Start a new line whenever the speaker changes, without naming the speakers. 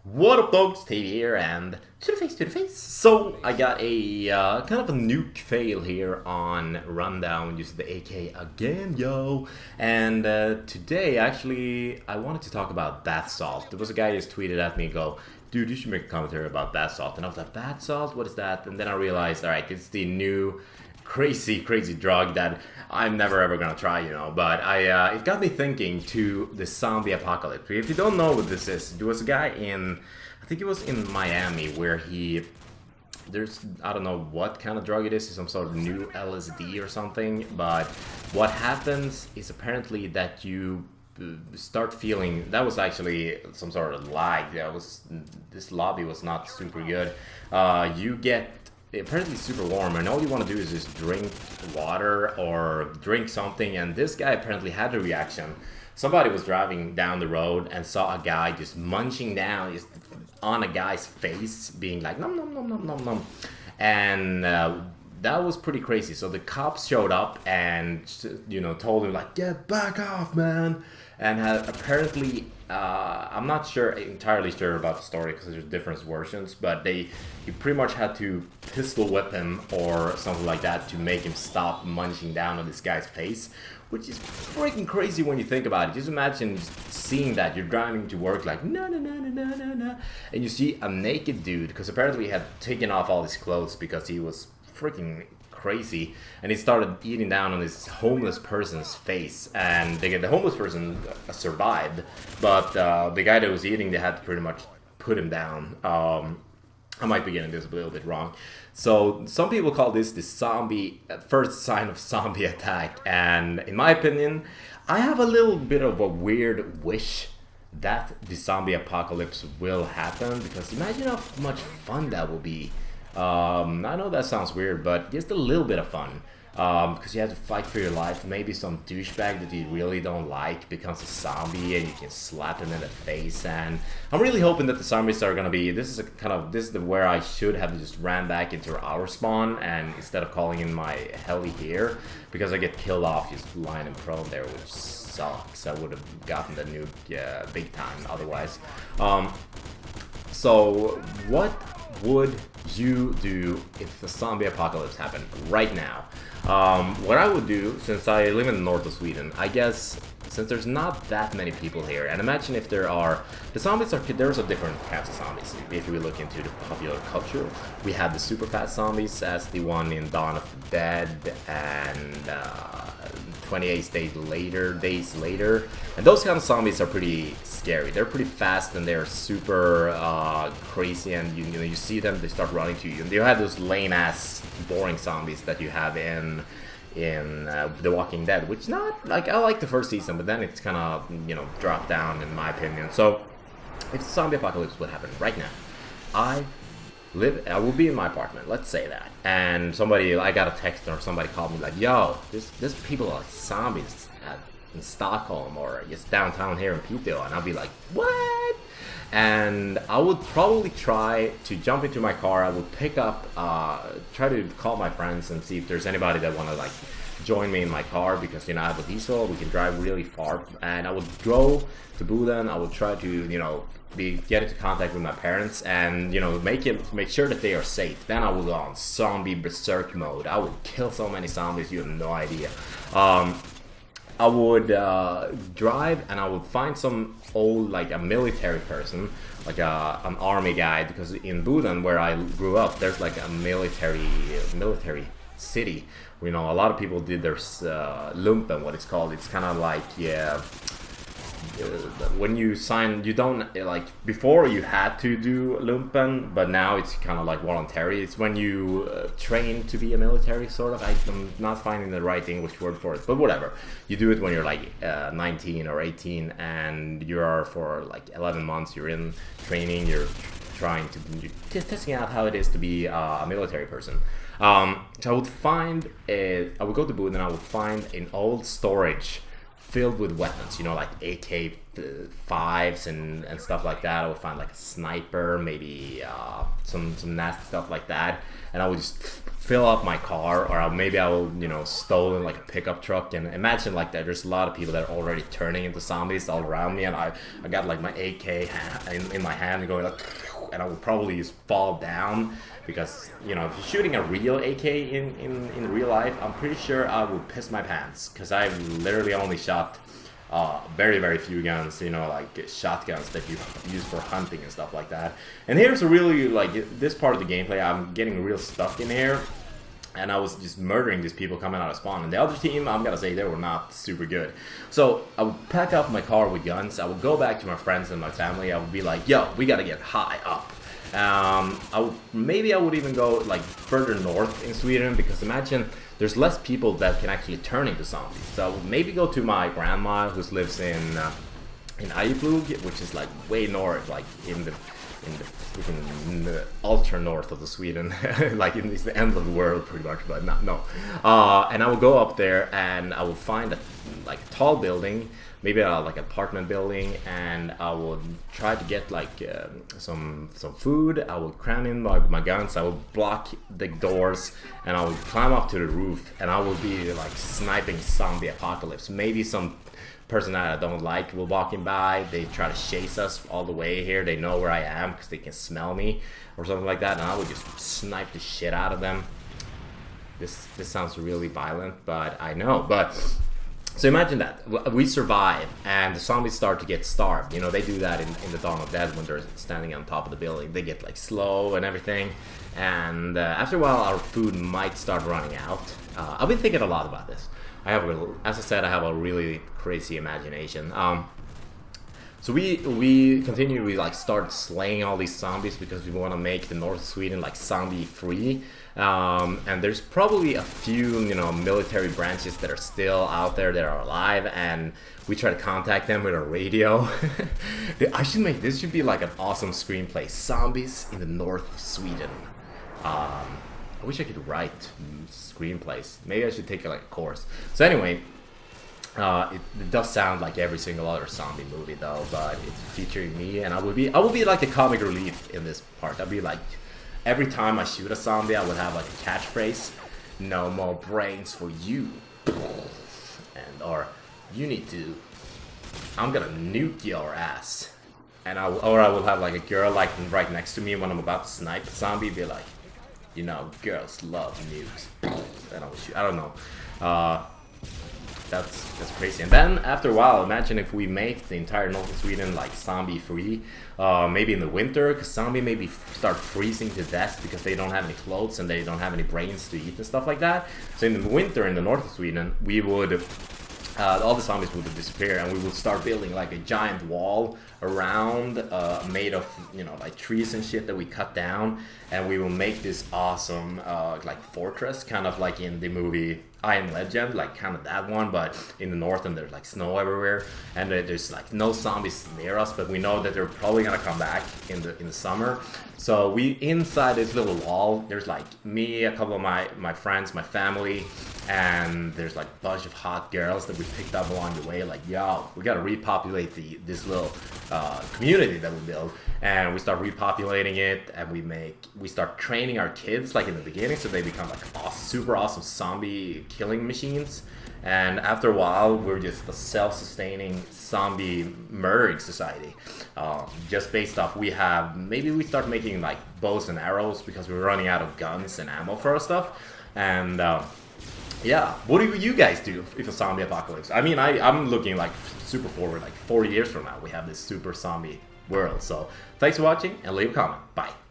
What up, folks? tejbz here, and to the face. So I got a kind of a nuke fail here on Rundown using the AK again, yo. And today, actually, I wanted to talk about bath salt. There was a guy who just tweeted at me and go, "Dude, you should make a commentary about bath salt." And I was like, "Bath salt? What is that?" And then I realized, all right, it's the new crazy drug that I'm never ever gonna try, you know. But it got me thinking to the zombie apocalypse. If you don't know what this is, there was a guy in, I think it was in Miami, where I don't know what kind of drug it is, some sort of new LSD or something. But what happens is apparently that you start feeling, that was actually some sort of lag. This lobby was not super good. You get apparently super warm, and all you want to do is just drink water or drink something. And this guy apparently had a reaction. Somebody was driving down the road and saw a guy just munching down just on a guy's face, being like nom nom nom nom nom nom, and that was pretty crazy. So the cops showed up and, you know, told him like, "Get back off, man." And apparently, I'm not entirely sure about the story because there's different versions, but he pretty much had to pistol whip him or something like that to make him stop munching down on this guy's face, which is freaking crazy when you think about it. Just imagine seeing that. You're driving to work like no, and you see a naked dude, because apparently he had taken off all his clothes because he was freaking crazy, and he started eating down on this homeless person's face. And the homeless person survived, but the guy that was eating, they had to pretty much put him down. I might be getting this a little bit wrong. So some people call this the first sign of zombie attack, and in my opinion, I have a little bit of a weird wish that the zombie apocalypse will happen, because imagine how much fun that will be. I know that sounds weird, but just a little bit of fun. Because you have to fight for your life. Maybe some douchebag that you really don't like becomes a zombie, and you can slap him in the face. And I'm really hoping that the zombies are gonna be. This is where I should have just ran back into our spawn, and instead of calling in my heli here, because I get killed off just lying in prone there, which sucks. I would have gotten the nuke big time otherwise. So what would you do if the zombie apocalypse happened right now? What I would do, since I live in the north of Sweden, I guess, since there's not that many people here, and imagine if there's a different kinds of zombies. If we look into the popular culture, we have the super fast zombies, as the one in Dawn of the Dead, and 28 days later, and those kind of zombies are pretty scary. They're pretty fast, and they're super crazy, and you see them, they start running to you. And you have those lame ass boring zombies that you have in The Walking Dead, which not like, I like the first season, but then it's kind of, you know, dropped down in my opinion. So if the zombie apocalypse would happen right now, I will be in my apartment, let's say that, and I got a text or somebody called me like, "Yo, there's people like zombies in Stockholm or just downtown here in Piteå," and I'll be like, "What?" And I would probably try to jump into my car. I would pick up, try to call my friends and see if there's anybody that want to like join me in my car, because, you know, I have a diesel, we can drive really far. And I would go to Boden. I would try to, you know, get into contact with my parents, and, you know, make sure that they are safe. Then I will go on zombie berserk mode. I would kill so many zombies, you have no idea. I would drive, and I would find some old, like a military person, like an army guy, because in Boden, where I grew up, there's like a military city. You know, a lot of people did their lumpen, what it's called. It's kind of like, yeah, when you sign, you don't, like, before you had to do lumpen, but now it's kind of like voluntary. It's when you train to be a military, sort of. I'm not finding the right English word for it, but whatever. You do it when you're like 19 or 18, and you are for like 11 months, you're in training, you're testing out how it is to be a military person. So I would go to Boden, and I would find an old storage filled with weapons, you know, like AK5s and stuff like that. I would find like a sniper, maybe some nasty stuff like that, and I would just fill up my car, or maybe I will, you know, stolen like a pickup truck. And imagine like that there's a lot of people that are already turning into zombies all around me, and I got like my AK in my hand and going like, and I would probably just fall down, because, you know, if you're shooting a real AK in real life, I'm pretty sure I would piss my pants, because I've literally only shot very, very few guns, you know, like shotguns that you use for hunting and stuff like that. And here's a really, like, this part of the gameplay, I'm getting real stuck in here, and I was just murdering these people coming out of spawn. And the other team, I'm gonna say, they were not super good. So I would pack up my car with guns, I would go back to my friends and my family, I would be like, yo, we gotta get high up. Maybe I would even go like further north in Sweden, because imagine there's less people that can actually turn into zombies. So I would maybe go to my grandma, who lives in Arjeplog, which is like way north, like in the ultra north of the Sweden, like it's the end of the world pretty much, but no. And I would go up there and I would find a tall building, maybe like an apartment building, and I would try to get like some food. I would cram in my guns, I would block the doors, and I would climb up to the roof, and I would be like sniping zombie apocalypse. Maybe some person that I don't like will walking by, they try to chase us all the way here, they know where I am because they can smell me or something like that, and I would just snipe the shit out of them. This sounds really violent, but I know. But so imagine that we survive and the zombies start to get starved. You know, they do that in the Dawn of Dead when they're standing on top of the building. They get like slow and everything, and after a while our food might start running out. I've been thinking a lot about this. As I said, I have a really crazy imagination. So we continue, we like start slaying all these zombies because we want to make the north of Sweden like zombie free. And there's probably a few, you know, military branches that are still out there that are alive, and we try to contact them with a radio. This should be like an awesome screenplay. Zombies in the north of Sweden. I wish I could write screenplays. Maybe I should take like a course. So anyway, it does sound like every single other zombie movie though, but it's featuring me, and I would be like a comic relief in this part. I'd be like, every time I shoot a zombie, I would have like a catchphrase: "No more brains for you," or "You need to. I'm gonna nuke your ass." And I will have like a girl like right next to me when I'm about to snipe a zombie, be like, "You know, girls love nukes." And I will shoot. I don't know. That's crazy. And then after a while, imagine if we make the entire north of Sweden like zombie free. Maybe in the winter, because zombie maybe start freezing to death because they don't have any clothes and they don't have any brains to eat and stuff like that. So in the winter in the north of Sweden, we would all the zombies would disappear, and we would start building like a giant wall around, made of, you know, like trees and shit that we cut down, and we will make this awesome like fortress, kind of like in the movie I Am Legend, like kind of that one, but in the north, and there's like snow everywhere, and there's like no zombies near us, but we know that they're probably gonna come back in the summer. So we, inside this little wall, there's like me, a couple of my friends, my family, and there's like a bunch of hot girls that we picked up along the way. Like, yo, we gotta repopulate this little community that we built, and we start repopulating it, and we start training our kids like in the beginning, so they become like super awesome zombie killing machines. And after a while, we're just a self-sustaining zombie murdering society. Just based off, maybe we start making like bows and arrows because we're running out of guns and ammo for our stuff. And yeah, what do you guys do if a zombie apocalypse? I mean, I'm looking like super forward, like 40 years from now, we have this super zombie world. So thanks for watching, and leave a comment. Bye.